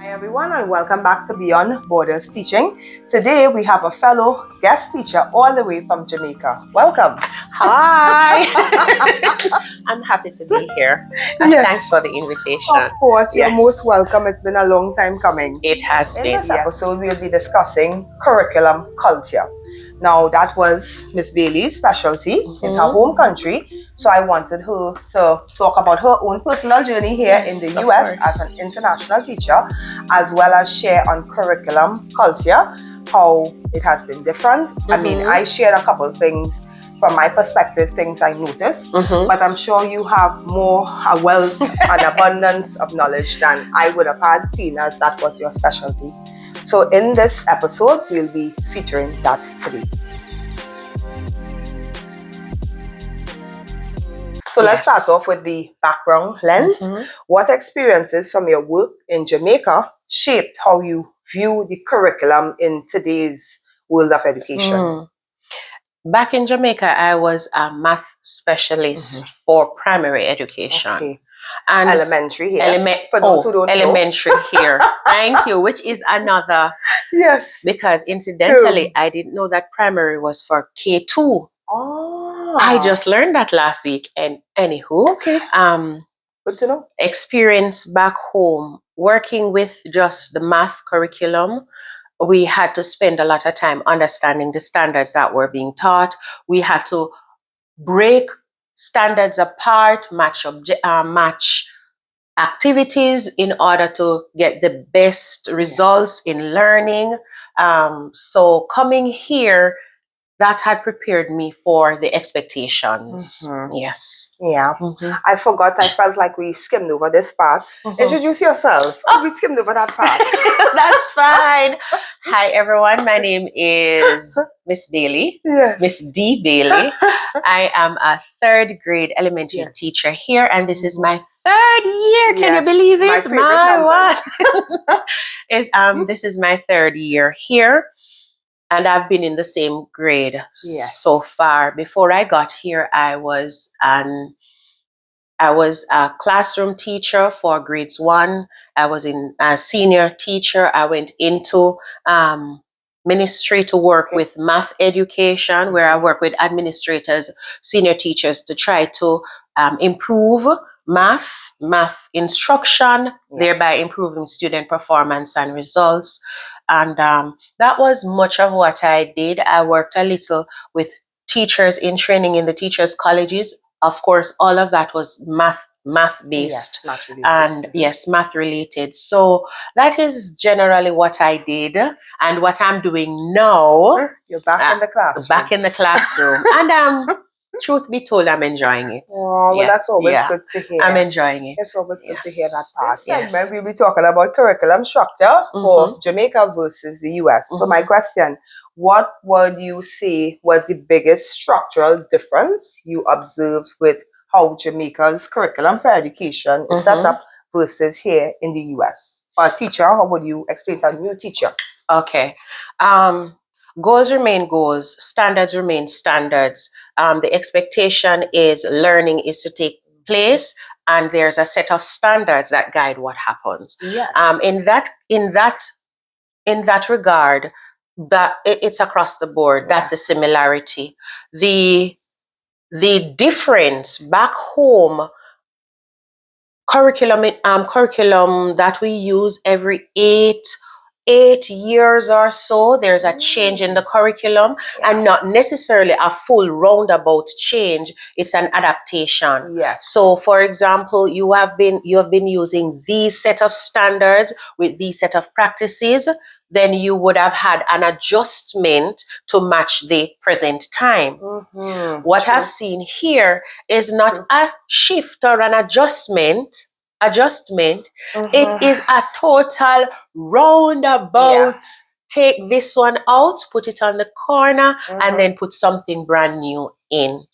Hi everyone and welcome back to Beyond Borders Teaching. Today we have a fellow guest teacher all the way from Jamaica. Welcome. Hi. I'm happy to be here. Yes. Thanks for the invitation. Of course, you're Yes. most welcome. It's been a long time coming. It has In been. this episode, we'll be discussing curriculum culture. Now, that was Miss Bailey's specialty in her home country. So I wanted her to talk about her own personal journey here in the US as an international teacher, as well as share on curriculum culture, how it has been different. I mean, I shared a couple of things from my perspective, things I noticed, but I'm sure you have more, a wealth and abundance of knowledge than I would have had, seen as that was your specialty. So in this episode, we'll be featuring that today. So let's start off with the background lens. What experiences from your work in Jamaica shaped how you view the curriculum in today's world of education? Back in Jamaica, I was a math specialist for primary education. Okay. And Elementary here. For those who don't elementary here. Thank you, which is another. Yes. Because incidentally, I didn't know that primary was for K2. Oh. I just learned that last week. And anywho, Okay. Good to know. Experience back home working with just the math curriculum. We had to spend a lot of time understanding the standards that were being taught. We had to break standards apart, match activities in order to get the best results in learning. So coming here, that had prepared me for the expectations. Yes. Yeah. I forgot. I felt like we skimmed over this part. Introduce yourself. We skimmed over that part. That's fine. Hi, everyone. My name is Miss Bailey. Yes. Miss D. Bailey. I am a third grade elementary teacher here, and this is my third year. Can you believe it? My what? This is my third year here. And I've been in the same grade so far. Before I got here, I was a classroom teacher for grades 1. I was a senior teacher. I went into ministry to work with math education, where I work with administrators, senior teachers to try to improve math instruction, thereby improving student performance and results. And that was much of what I did. I worked a little with teachers in training in the teachers' colleges. Of course, all of that was math based, and math related. So that is generally what I did, and what I'm doing now. You're back in the classroom. Back in the classroom, and truth be told, I'm enjoying it. Oh, well, that's always good to hear. I'm enjoying it. It's always good to hear that part. This segment, we'll be talking about curriculum structure for Jamaica versus the US. So my question, what would you say was the biggest structural difference you observed with how Jamaica's curriculum for education is set up versus here in the US? For a teacher, how would you explain to a new teacher? Okay. Goals remain goals, standards remain standards. The expectation is learning is to take place, and there's a set of standards that guide what happens. Yes. In that regard, that it's across the board. That's the similarity. The difference back home, curriculum that we use every 8 years or so, there's a change in the curriculum, and not necessarily a full roundabout change. It's an adaptation. Yes. So for example, you have been using these set of standards with these set of practices, then you would have had an adjustment to match the present time. What I've seen here is not a shift or an adjustment. It is a total roundabout. Take this one out, put it on the corner, and then put something brand new in.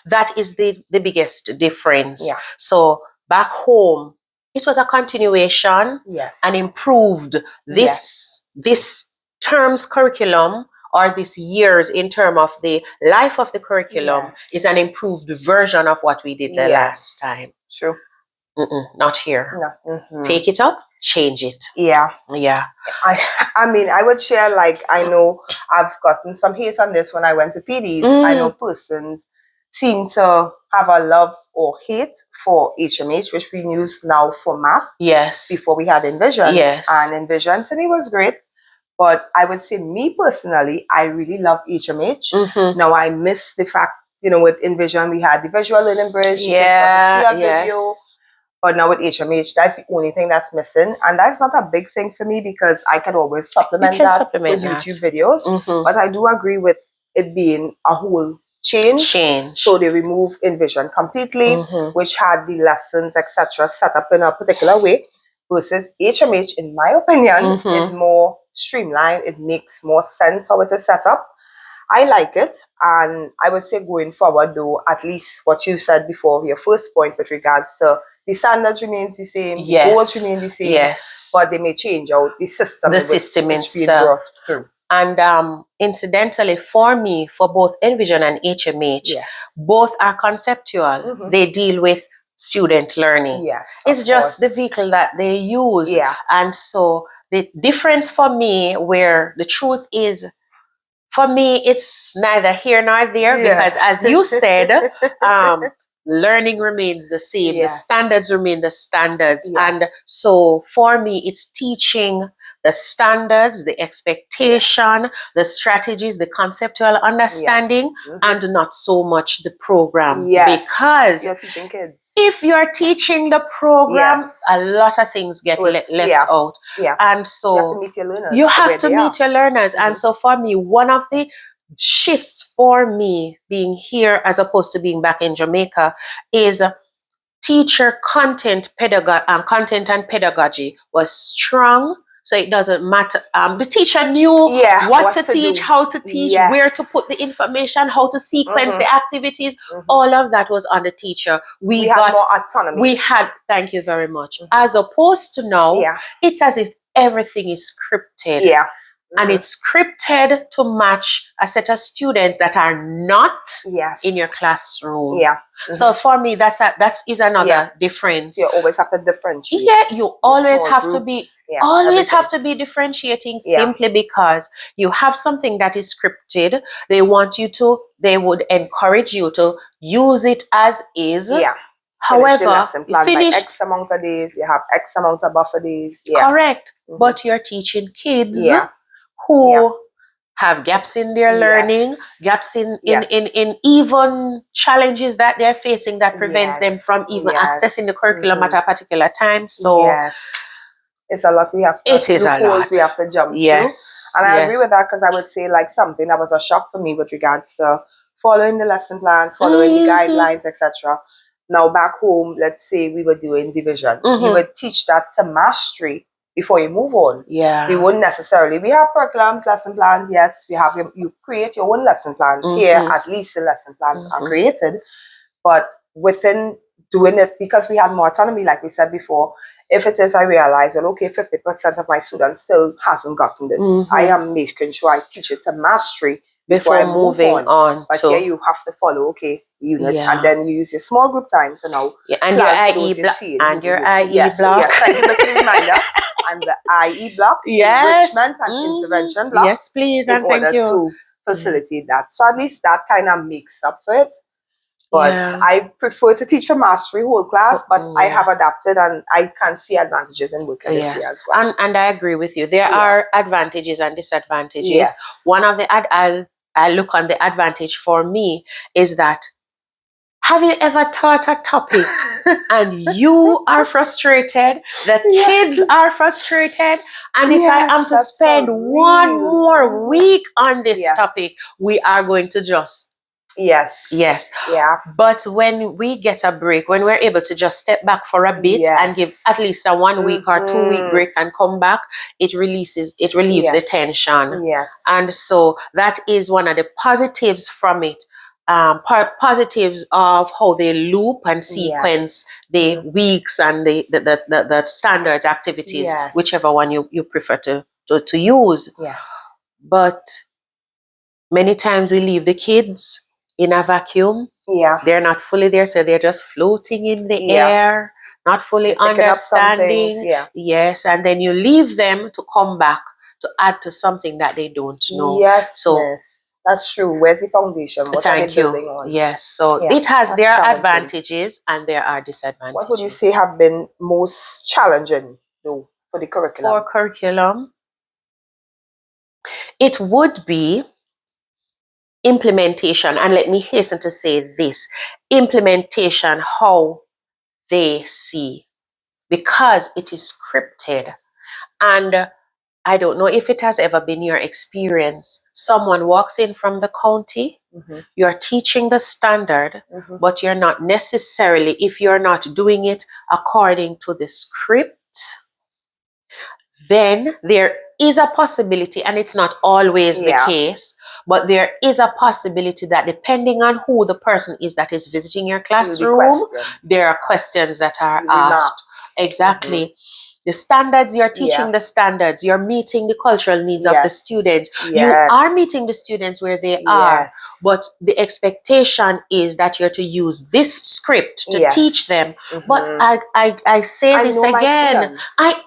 That is the biggest difference. So back home, it was a continuation and improved this term's curriculum, or this year's in terms of the life of the curriculum, is an improved version of what we did the last time. True. Not here. No. Mm-hmm. Take it up, change it. Yeah. Yeah. I mean, I would share, like, I know I've gotten some hate on this when I went to PDs. I know persons seem to have a love or hate for HMH, which we use now for math. Yes. Before we had enVision. Yes. And enVision to me was great. But I would say, me personally, I really love HMH. Now, I miss the fact, with enVision, we had the visual learning bridge. You kids got to see a video. But now with HMH, that's the only thing that's missing. And that's not a big thing for me because I can always supplement that with YouTube videos. But I do agree with it being a whole change. So they remove enVision completely, which had the lessons, etc., set up in a particular way, versus HMH, in my opinion, is more streamlined. It makes more sense how it is set up. I like it, and I would say going forward, though, at least what you said before, your first point with regards to the standards remains the same, the goals remain the same, but they may change out the system. The system is being brought through. And incidentally, for me, for both enVision and HMH, both are conceptual. They deal with student learning. It's just the vehicle that they use. And so the difference for me, where the truth is, for me, it's neither here nor there, because as you said, learning remains the same. The standards remain the standards. And so for me, it's teaching the standards, the expectation, the strategies, the conceptual understanding, and not so much the program. Because you're teaching kids. If you're teaching the program, a lot of things get left out. And so you have to meet your learners. You have to meet your learners. And so for me, one of the shifts for me being here as opposed to being back in Jamaica is teacher content and pedagogy was strong. So it doesn't matter. The teacher knew what to teach, how to teach, where to put the information, how to sequence the activities. All of that was on the teacher. We had more autonomy. Thank you very much. As opposed to now, it's as if everything is scripted. And it's scripted to match a set of students that are not in your classroom. So for me, that is another difference. You always have to differentiate. You always have to be have to be differentiating, simply because you have something that is scripted. They would encourage you to use it as is. However, finish X amount of days, you have X amount of buffer days. Correct. But you're teaching kids who have gaps in their learning, gaps in even challenges that they're facing that prevents them from even accessing the curriculum at a particular time. So it's a lot we have to we have to jump through. And I agree with that, because I would say, like, something that was a shock for me with regards to following the lesson plan, following the guidelines, etc. Now back home, let's say we were doing division. You would teach that to mastery before you move on. We wouldn't necessarily. We have curriculums, lesson plans. Yes, we have. You create your own lesson plans. Here, at least the lesson plans are created. But within doing it, because we had more autonomy, like we said before, if it is, I realize, well, okay, 50% of my students still hasn't gotten this. I am making sure I teach it to mastery before moving on. But here you have to follow, units, and then you use your small group time to now and your IE block. And your IE block. Thank you for the reminder. And the IE block, enrichment and intervention block. Yes, please, and thank you. To facilitate that. So at least that kind of makes up for it. But I prefer to teach for mastery whole class, but I have adapted, and I can see advantages in working this way as well. And I agree with you. There are advantages and disadvantages. One of the I look on the advantage for me is that, have you ever taught a topic and you are frustrated, the kids are frustrated, and if I am to spend one more week on this topic, we are going to just But when we get a break, when we're able to just step back for a bit and give at least a 1 week or 2 week break and come back, it relieves the tension. And so that is one of the positives from it. Positives of how they loop and sequence the weeks and the standards activities, whichever one you prefer to use. But many times we leave the kids in a vacuum. They're not fully there, so they're just floating in the air. not fully They're picking up some things, understanding. yeah. Yes, and then you leave them to come back to add to something that they don't know. Yes, So miss. That's true. Where's the foundation? What are they thank you. building on? Yes, so Yeah, it has that's their challenging. advantages and there are disadvantages. What would you say have been most challenging, though, for the curriculum? For curriculum, it would be implementation. And let me hasten to say this: implementation, how they see, because it is scripted. And I don't know if it has ever been your experience. Someone walks in from the county, you're teaching the standard, but you're not necessarily, if you're not doing it according to the script, then there is a possibility, and it's not always the case, but there is a possibility that depending on who the person is that is visiting your classroom, there are questions that are asked. Exactly. The standards, you're teaching the standards, you're meeting the cultural needs of the students. You are meeting the students where they are, but the expectation is that you're to use this script to teach them. But I say this again.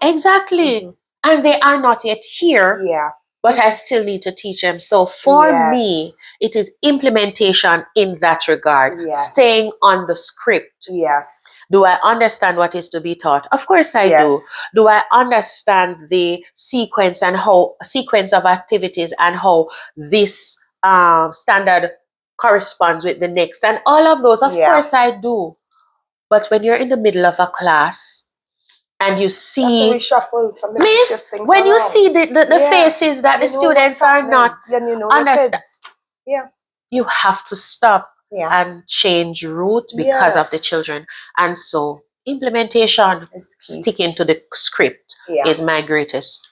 Exactly. And they are not yet here. Yeah. But I still need to teach them. So for me, it is implementation in that regard. Staying on the script. Yes. Do I understand what is to be taught? Of course I do. Do I understand the sequence of activities and how this standard corresponds with the next and all of those? Of course I do. But when you're in the middle of a class and you see, miss, when you see the faces that the students are not understand, you have to stop and change route because of the children. And so implementation, sticking to the script is my greatest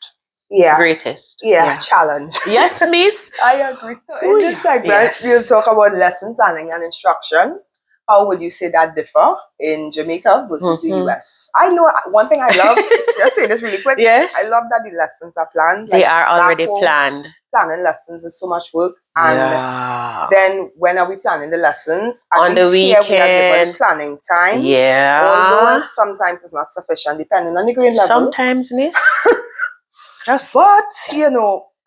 challenge. Yes, miss. I agree. So in this segment, we'll talk about lesson planning and instruction. How would you say that differ in Jamaica versus the US? I know one thing I love, just say this really quick. Yes. I love that the lessons are planned. They are already planned. Planning lessons is so much work. And then when are we planning the lessons? On the weekend. Here we are given planning time. Although sometimes it's not sufficient depending on the grade level. Sometimes, miss. But,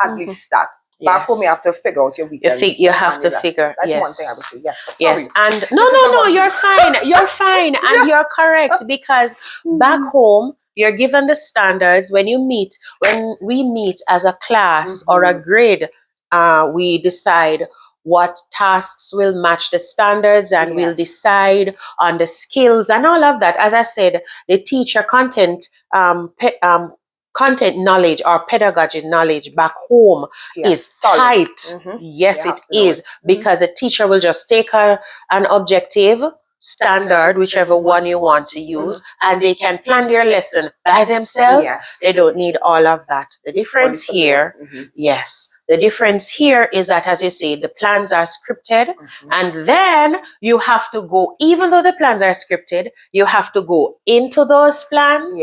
at least that. Back home, you have to figure out your weekends. You have to figure. That's one thing I would say. Yes. Yes. And no, you're fine. You're fine. And you're correct, because back home, you're given the standards when we meet as a class or a grade, we decide what tasks will match the standards, and we'll decide on the skills and all of that. As I said, the teacher content knowledge or pedagogy knowledge back home is tight. Yes, it is, because a teacher will just take an objective standard, whichever one you want to use, and they can plan their lesson by themselves. They don't need all of that. The difference here, the difference here is that, as you say, the plans are scripted, and then you have to go, even though the plans are scripted, you have to go into those plans,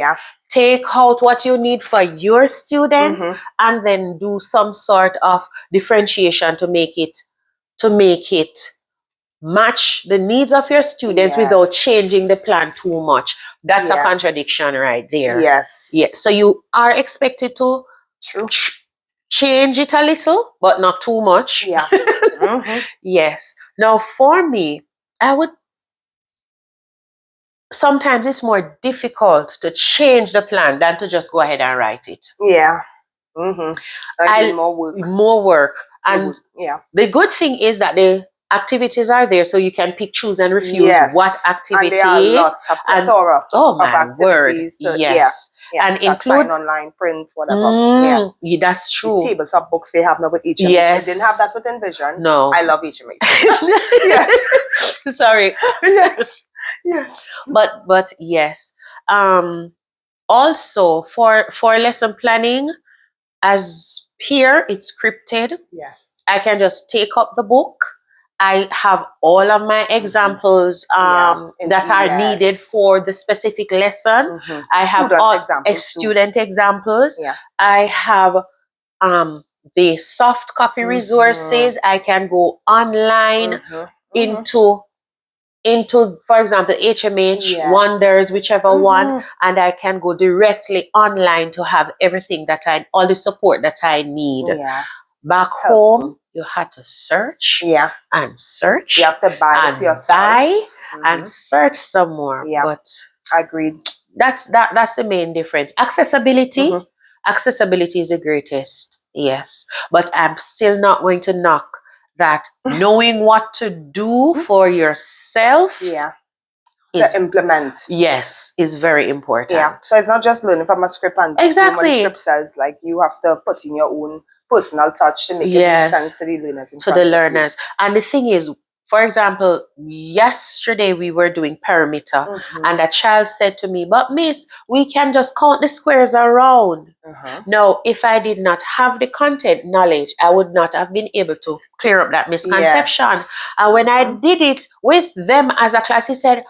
take out what you need for your students, and then do some sort of differentiation to make it match the needs of your students without changing the plan too much. That's a contradiction right there. Yes. So you are expected to change it a little, but not too much. Yes. Now, for me, sometimes it's more difficult to change the plan than to just go ahead and write it. More work. And the good thing is that the activities are there, so you can pick, choose, and refuse what activity. And there are lots of plethora of activities. And include online, print, whatever. That's true. The tabletop books they have now with each. Yes. They didn't have that with enVision. No. I love each. Sorry. Yes. But yes. Also for lesson planning, as here it's scripted. Yes. I can just take up the book. I have all of my examples that are needed for the specific lesson. I have all student examples. I have the soft copy resources. I can go online into into, for example, HMH, Yes. Wonders, whichever one, Mhm. and I can go directly online to have everything that all the support that I need. Yeah. Back It's home, helpful. you had to search Yeah. and search You have to buy it and yourself. buy and Mhm. search some more. Yeah. But Agreed. that's the main difference. Accessibility. Mhm. Accessibility is the greatest, yes. But I'm still not going to knock that knowing what to do for yourself Yeah. is, To implement. yes, is very important. Yeah. So it's not just learning from a script and seeing what the Exactly. script says. Like, you have to put in your own personal touch to make it make Yes. sense to the learners in To front the of you. learners. And the thing is, for example, yesterday we were doing perimeter, Mhm. and a child said to me, "But Miss, we can just count the squares around." Mhm. No, if I did not have the content knowledge, I would not have been able to clear up that misconception. Yes. And when I Mhm. did it with them as a class, he said,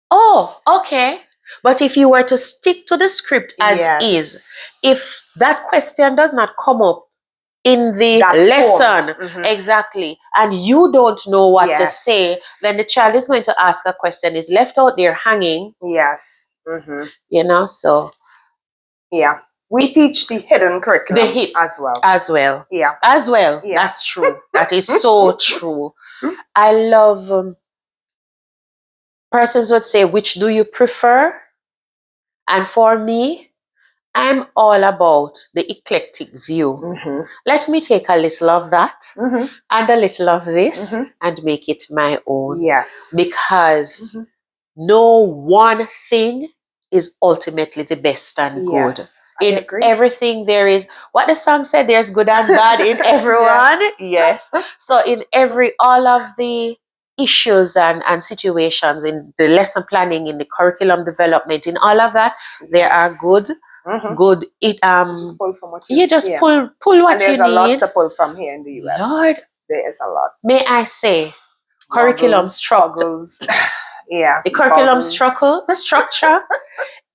"Oh, okay." But if you were to stick to the script as Yes. is, if that question does not come up in the That lesson, form. Mhm. exactly, and you don't know what to Yes. say, then the child is going to ask a question, is left out there hanging, Yes. Mhm. you know. So Yeah. We teach the hidden curriculum the hit as well. as well. Yeah. As well. Yeah. That's true. That is so true. I love persons would say, which do you prefer? And for me, I'm all about the eclectic view. Mhm. Let me take a little of that Mhm. and a little of this Mhm. and make it my own. Yes. Because Mhm. no one thing is ultimately the best and good. Yes. I In agree. everything there is, what the song said, there's good and bad in everyone. Yes. So in all of the issues and situations in the lesson planning, in the curriculum development, in all of that, there are Yes. good, Mhm. good, it Just pull from what you just yeah. pull And what there's you a lot need. to pull from here in the US. Lord, there is a lot. may I say, curriculum Woggles, structure. toggles. Yeah. The curriculum boggles. structure,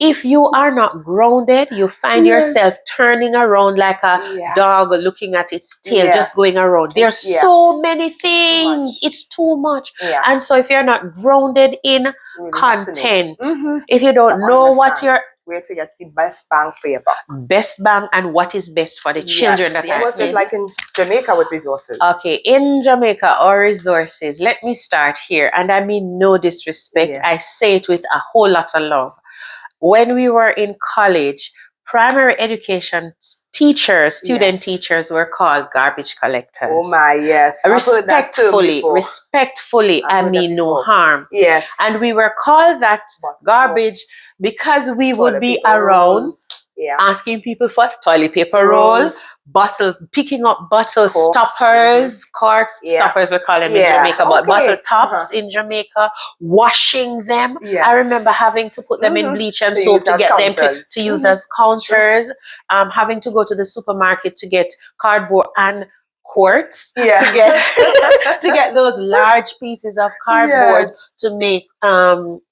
if you are not grounded, you find yourself Yes. turning around like a Yeah. dog looking at its tail, Yeah. just going around. There's Yeah. so many Too things. much. It's too much. Yeah. And so if you're not grounded in You really have to know. content, Mhm. if you don't To know what understand your where to get the best bang for your buck. best bang and what is best for the children that are What's it like in Jamaica with resources? Okay, in Jamaica, our resources, let me start here. And I mean no disrespect. Yes. I say it with a whole lot of love. When we were in college, primary education student teachers were called garbage collectors. Oh my, yes. I've heard that term before. Respectfully, I mean no harm. Yes. And we were called that garbage because we would be around asking people for toilet paper rolls, picking up bottle stoppers, corks, stoppers we call them in Jamaica, but bottle tops in Jamaica, washing them. I remember having to put them in bleach and soap to get them to use as counters, having to go to the supermarket to get cardboard and quartz to get those large pieces of cardboard to make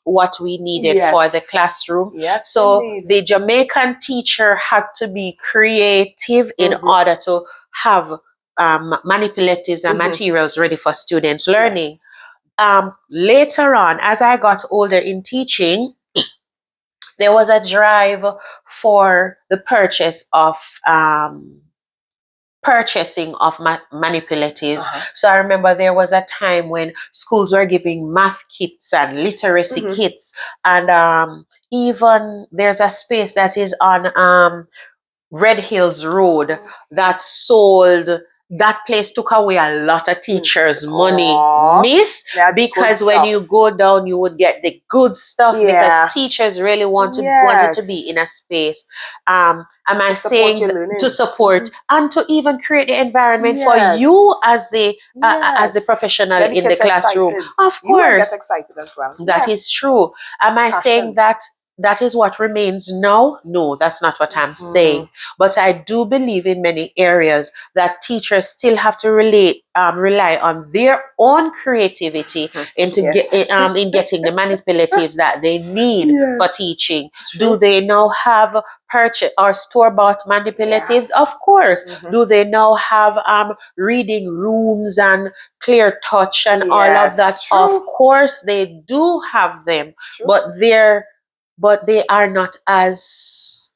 what we needed for the classroom. So the Jamaican teacher had to be creative in order to have manipulatives and materials ready for students learning. Later on, as I got older in teaching, there was a drive for the purchasing of manipulatives. So I remember there was a time when schools were giving math kits and literacy kits, and even there's a space that is on Red Hills Road that sold. That place took away a lot of teachers' money, miss, because when you go down, you would get the good stuff because teachers really wanted to be in a space. Am I saying to support and to even create the environment for you as the professional in the classroom? Of course, get excited as well. That is true. Am I saying that that is what remains now? No, that's not what I'm saying. But I do believe in many areas that teachers still have to rely on their own creativity into in getting the manipulatives that they need for teaching. Do they now have purchase or store-bought manipulatives? Of course. Do they now have reading rooms and clear touch and all of that? Of course they do have them, but they are not as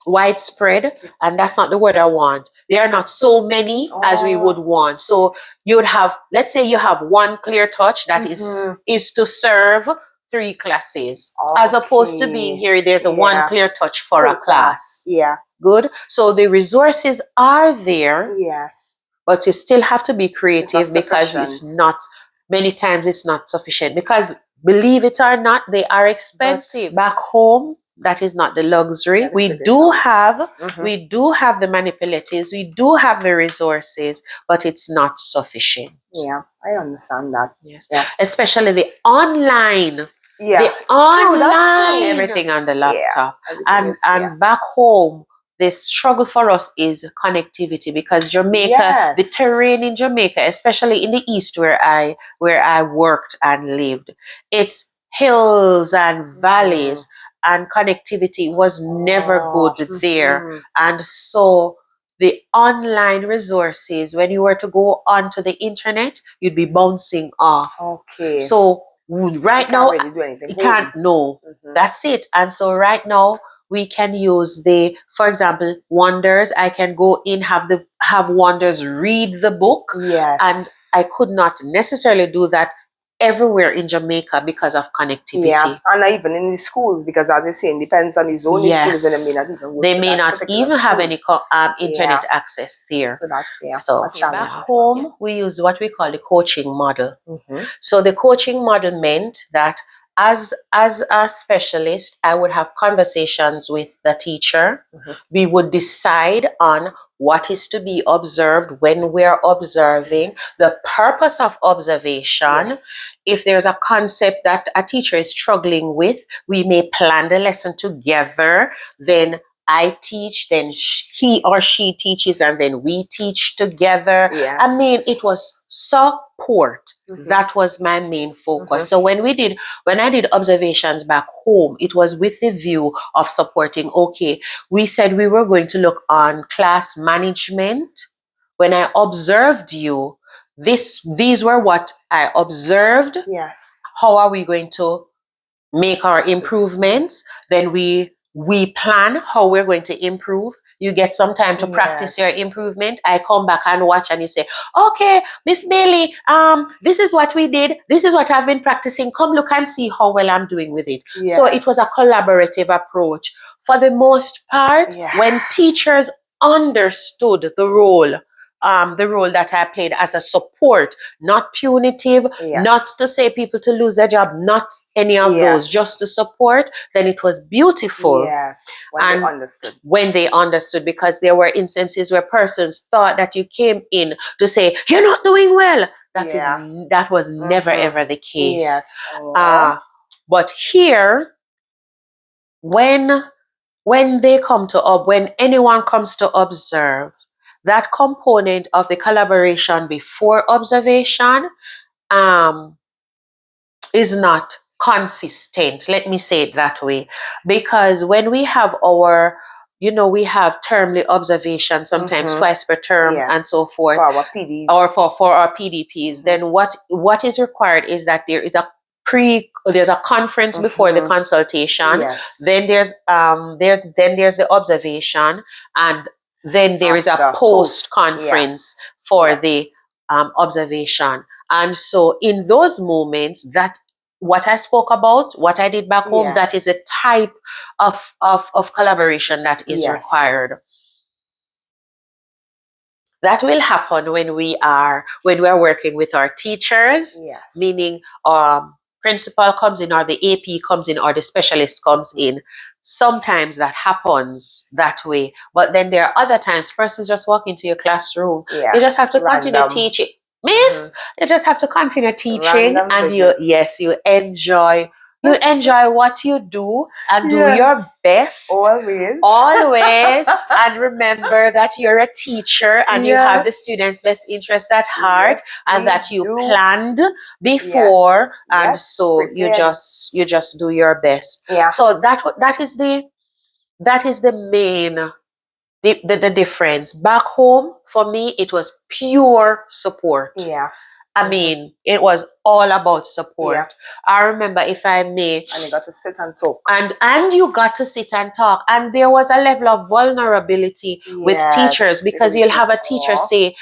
widespread, and that's not the word I want. They are not so many as we would want. So you would have, let's say you have one clear touch that is to serve 3 classes, as opposed to being here there's a one clear touch for a class. Good. So the resources are there, but you still have to be creative, because it's not, many times it's not sufficient, because believe it or not, they are expensive. Back home, that is not the luxury. We do have the manipulatives, we do have the resources, but it's not sufficient. Yeah, I understand that. Yes. Especially the online. The online, everything on the laptop. And back home, the struggle for us is connectivity, because Jamaica, the terrain in Jamaica, especially in the east where I worked and lived, it's hills and valleys, and connectivity was never good there. And so the online resources, when you were to go onto the internet, you'd be bouncing off. So right now, you can't, no, that's it. And so right now, we can use for example, Wonders. I can go in, have Wonders read the book. And I could not necessarily do that everywhere in Jamaica because of connectivity. And even in the schools, because as I say, it depends on the zone. Schools, and they may not even have any internet access there. So that's so back home, we use what we call the coaching model. So the coaching model meant that as a specialist, I would have conversations with the teacher. We would decide on what is to be observed when we're observing, the purpose of observation. If there's a concept that a teacher is struggling with, we may plan the lesson together. Then I teach, then he or she teaches, and then we teach together. I mean, it was support. That was my main focus. So when I did observations back home, it was with the view of supporting. Okay, we said we were going to look on class management. When I observed you, these were what I observed. How are we going to make our improvements? Then we plan how we're going to improve. You get some time to practice your improvement. I come back and watch, and you say, okay, Miss Bailey, this is what we did. This is what I've been practicing. Come look and see how well I'm doing with it. So it was a collaborative approach. For the most part, when teachers understood the role that I played as a support, not punitive, not to say people to lose their job, not any of those, just to support, then it was beautiful. When they understood, because there were instances where persons thought that you came in to say, you're not doing well. That was never ever the case. But here, when anyone comes to observe, that component of the collaboration before observation is not consistent. Let me say it that way. Because when we have we have termly observation, sometimes twice per term and so forth, for our PDs. or for our PDPs, then what is required is that there's a conference before the consultation. Then there's the observation, and then there is a post conference for the observation. And so in those moments, that what I spoke about, what I did back home, that is a type of collaboration that is required. That will happen when we are working with our teachers, meaning principal comes in, or the AP comes in, or the specialist comes in. Sometimes that happens that way. But then there are other times persons just walk into your classroom. You just have to continue teaching. Miss, you just have to continue teaching, and you enjoy You enjoy what you do and do Yes. your best. Always. Always. And remember that you're a teacher and you have the Yes. students' best interest at heart, Yes, and we that you do. planned before, Yes, and yes, so you prepared. just do your best. Yeah. So that is the main the difference. Back home, for me, it was pure support. Yeah. I mean, it was all about support. Yeah. I remember, if I may, And you got to sit and talk. and you got to sit and talk, and there was a level of vulnerability with teachers, Yes, because it you'll was have a teacher raw. say,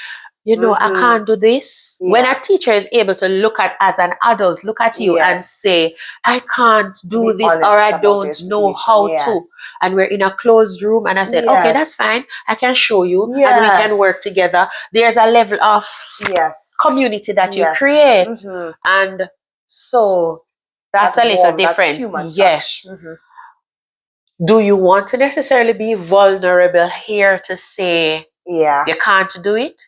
you know, I Mhm. can't do this. When Yeah. a teacher is able to look at, as an adult, look at you and Yes. say, I can't do Be this, or honest I about don't your know situation. how Yes. to, and we're in a closed room, and I said, okay, that's Yes. fine, I can show you, and we Yes. can work together. There's a level of Yes. community that you Yes. create. Mhm. And so that's That a little warm, that difference. human Yes. touch. Mhm. Do you want to necessarily be vulnerable here to say Yeah. you can't do it?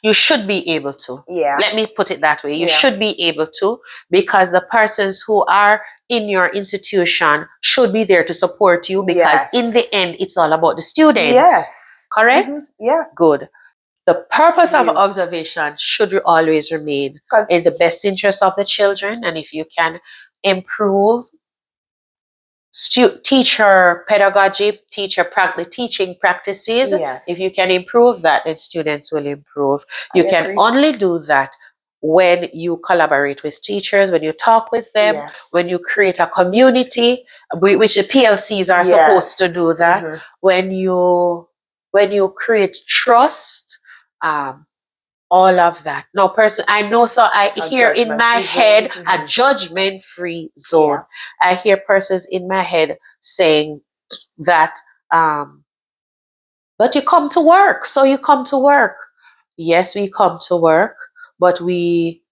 You should be able to. Yeah. Let me put it that way. You Yeah. should be able to, because the persons who are in your institution should be there to support you, because Yes. in the end, it's all about the students. Yes. Correct? Mhm. Yes. Good. The purpose of You. observation should always remain 'Cause- in the best interest of the children. And if you can improve teacher pedagogy, teaching practices, Yes. if you can improve that, then students will improve. I You can agree. only do that when you collaborate with teachers, when you talk with them, Yes. when you create a community, which the PLCs are supposed to do that. Mhm. When you create trust, all of that. No person, I know, so I A hear in my judgment-free head zone. a Mhm. judgment-free zone. I hear persons in my head saying that, but you come to work, so you come to work. Yes, we come to work, but we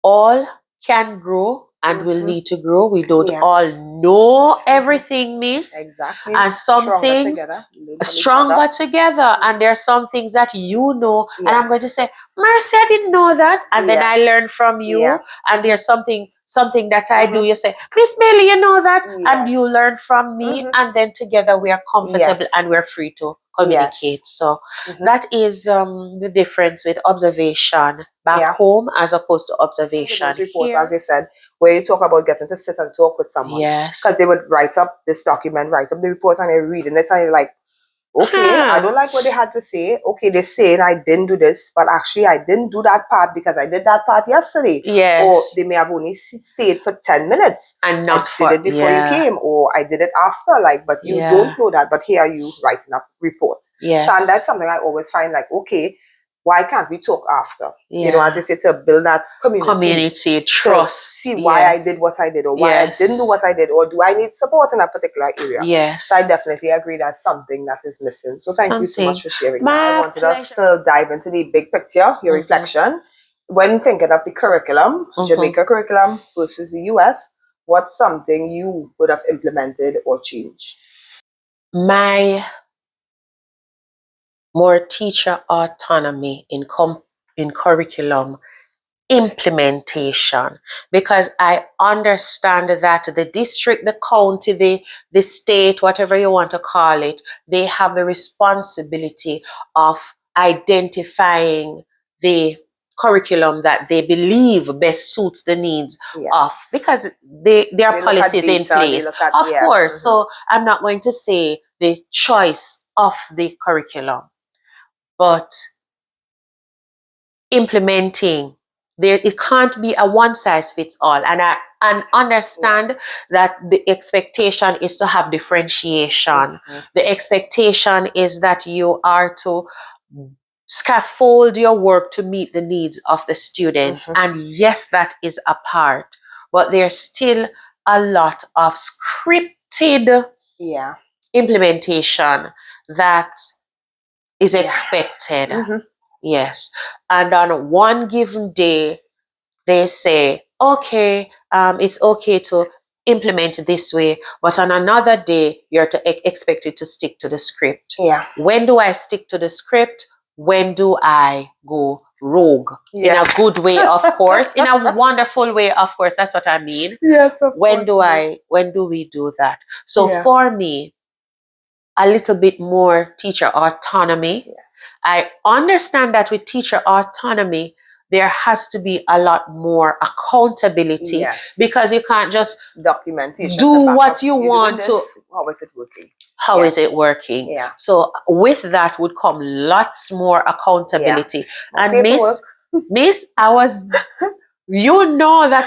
all can grow and will Mhm. need to grow. We don't Yes. all know everything, miss. Exactly. And some Stronger things together. Learn from each stronger other. together. And there are some things that you know, and I'm going to Yes. say, Mercy, I didn't know that. And then Yeah. I learn from you. Yeah. And there's something that I do. Mhm. You say, Miss Bailey, you know that, and Yes. you learn from me, Mhm. and then together we are comfortable Yes. and we're free to communicate. Yes. So Mhm. that is the difference with observation back Yeah. home as opposed to With observation those reports, here. as you said, where you talk about getting to sit and talk with someone. Yes. Because they would write up this document, write up the report, and they're reading it, and you're like, okay, I don't like what they had to say. Okay, they're saying I didn't do this, but actually I didn't do that part because I did that part yesterday. Yes. Or they may have only stayed for 10 minutes. And I not did it before you came, or I did it after, but you don't know that, but here you writing up report. Yes. So, and that's something I always find okay, why can't we talk after? Yeah. As you say, to build that Community trust. See why I did what I did, or why I didn't do what I did, or do I need support in a particular area? Yes. So I definitely agree that's something that is missing. So thank you so much for sharing that. I wanted us to dive into the big picture, your reflection. When thinking of the curriculum, Jamaica curriculum versus the US, what's something you would have implemented or changed? My more teacher autonomy in curriculum implementation, because I understand that the district, the county, the state, whatever you want to call it, they have the responsibility of identifying the curriculum that they believe best suits the needs of, because there are policies in place, of course. So I'm not going to say the choice of the curriculum, but implementing there, it can't be a one size fits all. And I understand that the expectation is to have differentiation. The expectation is that you are to scaffold your work to meet the needs of the students. And yes, that is a part, but there's still a lot of scripted implementation that is expected. Yes. And on one given day, they say, okay, it's okay to implement it this way, but on another day, you're expected to stick to the script. When do I stick to the script? When do I go rogue in Yeah. a good way, of course, in a wonderful way, of course. That's what I mean. Yes, of When course. when do we do that? So Yeah. for me, a little bit more teacher autonomy. Yes. I understand that with teacher autonomy, there has to be a lot more accountability, Yes. because you can't just Documentation. do to back what up. you You're want doing to. this, how is it working? How Yeah. is it working? Yeah. So with that would come lots more accountability. More And paperwork. Miss, I was, you know that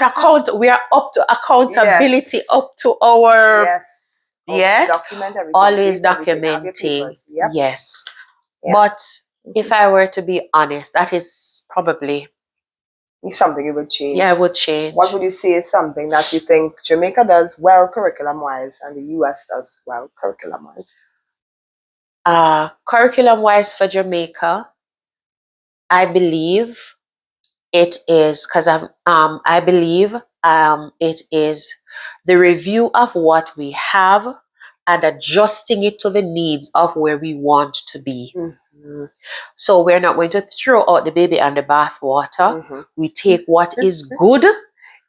we are up to accountability, Yes. up to our, Yes. Always yes, document everything. always Date everything. Have your documenting. papers. Yep. Yes. Yeah. But if I were to be honest, that is probably, It's something you would change. yeah, I would change. What would you say is something that you think Jamaica does well curriculum-wise and the US does well curriculum-wise? Curriculum-wise for Jamaica, I believe it is, because I believe it is the review of what we have and adjusting it to the needs of where we want to be. Mm-hmm. So we're not going to throw out the baby and the bathwater. Mm-hmm. We take what is good,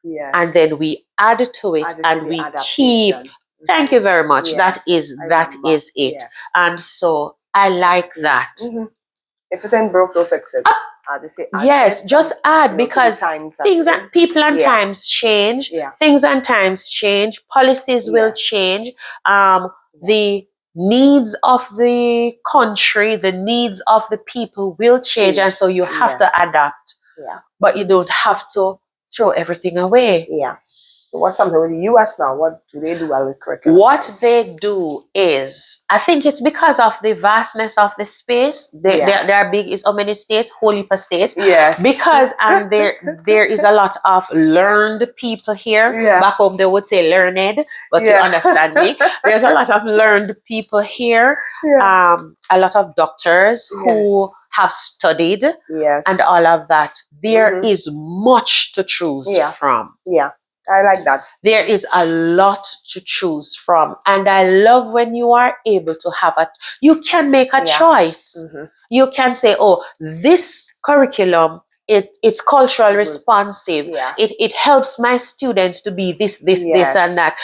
Yes. and then we add to it, and we keep. Thank you very much. Yes, that is it. Yes. And so I like that. Mm-hmm. If it ain't broke, don't fix it. I'll just say add Yes, this just and, add, because times things and people and Yeah. times change. Yeah. Things and times change. Policies will Yes. change. The needs of the country, the needs of the people will change, and so you have to adapt. Yeah. But you don't have to throw everything away. Yeah. So what's something with the US now? What do they do well with curriculum? What they do is, I think it's because of the vastness of the space. They are big. It's how many states? Whole heap of states. Yes. Because there is a lot of learned people here. Yeah. Back home they would say learned, but you understand me. There's a lot of learned people here. Yeah. A lot of doctors who have studied. Yes. And all of that. There is much to choose from. Yeah. I like that. There is a lot to choose from. And I love when you are able to you can make a choice. Mm-hmm. You can say, oh, this curriculum, it's cultural responsive. Yeah. It helps my students to be this, and that.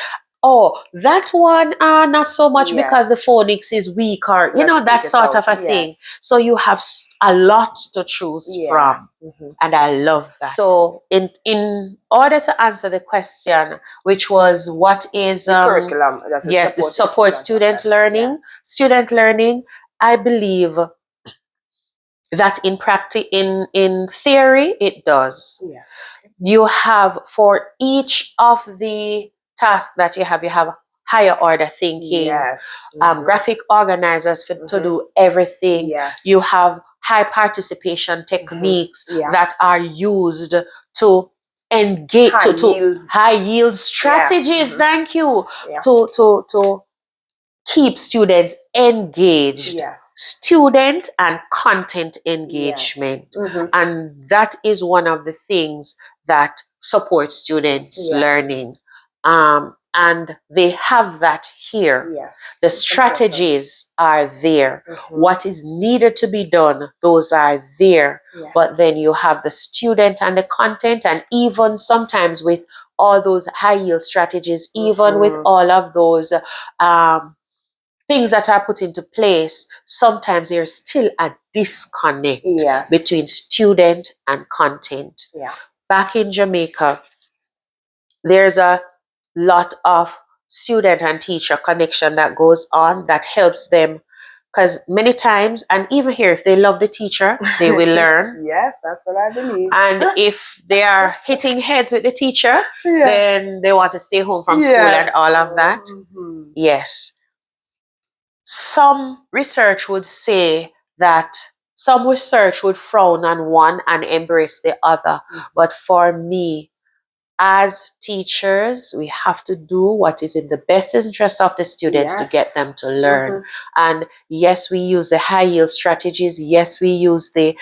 Oh, that one, not so much, because the phonics is weak, or, that sort of a thing. So you have a lot to choose from. Mm-hmm. And I love that. So in order to answer the question, which was what is the curriculum? Yes, the support student learning. Yeah. Student learning, I believe that in practice, in theory, it does. Yeah. You have, for each of the tasks that you have higher order thinking. Yes. Graphic organizers to do everything. Yes. You have high participation techniques that are used to engage, high yield strategies. Thank you. To keep students engaged. Yes. Student and content engagement. Yes. And that is one of the things that supports students learning. And they have that here. Yes. The strategies are there. What is needed to be done, those are there. Yes. But then you have the student and the content, and even sometimes with all those high yield strategies, even with all of those things that are put into place, sometimes there's still a disconnect between student and content. Yeah. Back in Jamaica, there's a lot of student and teacher connection that goes on that helps them, because many times, and even here, if they love the teacher, they will learn. Yes, that's what I believe. And if they are hitting heads with the teacher, then they want to stay home from school and all of that. Yes. Some research would say that some research would frown on one and embrace the other. But for me, as teachers, we have to do what is in the best interest of the students to get them to learn. And yes, we use the high yield strategies. Yes, we use the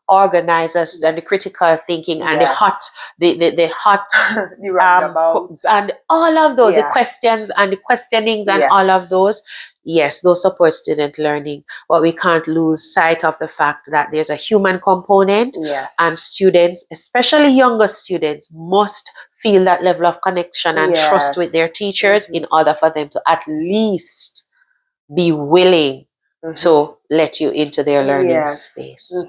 organizers and the critical thinking and the hot the roundabouts and all of those, the questions and the questionings and all of those. yes, those support student learning, but we can't lose sight of the fact that there's a human component, Yes. and students, especially younger students, must feel that level of connection and trust with their teachers in order for them to at least be willing to let you into their learning space.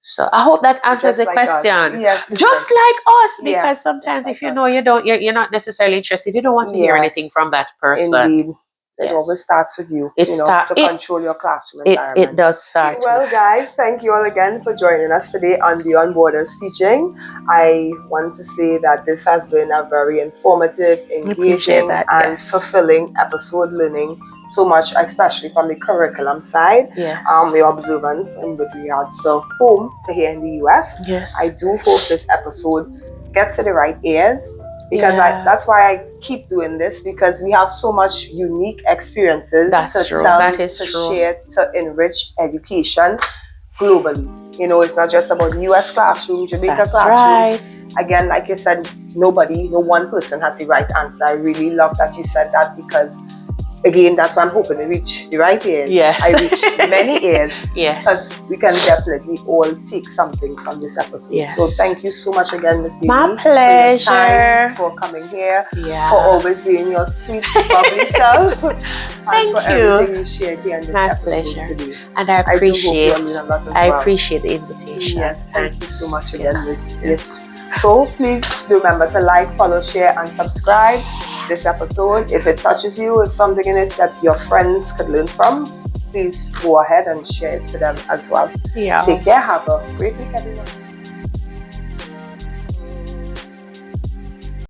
So I hope that answers the question. Yes, just like us, because Yeah, sometimes just if like you know you're not necessarily interested, you don't want to hear anything from that person. Indeed. It always starts with you, to control your classroom It environment. does start. Well, guys, thank you all again for joining us today on Beyond Borders Teaching. I want to say that this has been a very informative, engaging, and fulfilling episode, learning so much, especially from the curriculum side, the observance and with regards to home to here in the US. I do hope this episode gets to the right ears, because that's why I keep doing this, because we have so much unique experiences to share, to enrich education globally. It's not just about US classroom, Jamaica classroom. Again, like you said, no one person has the right answer. I really love that you said that, because again, that's why I'm hoping to reach the right ears. I reach many ears. Because we can definitely all take something from this episode. So thank you so much again, Miss Bailey. My pleasure. For coming here. For always being your sweet, bubbly self. And for everything you shared here in this episode today. And I appreciate the invitation. Yes, thank you so much again, Miss. So please do remember to like, follow, share, and subscribe this episode. If it touches you, if something in it that your friends could learn from, please go ahead and share it to them as well. Take care. Have a great week, everyone.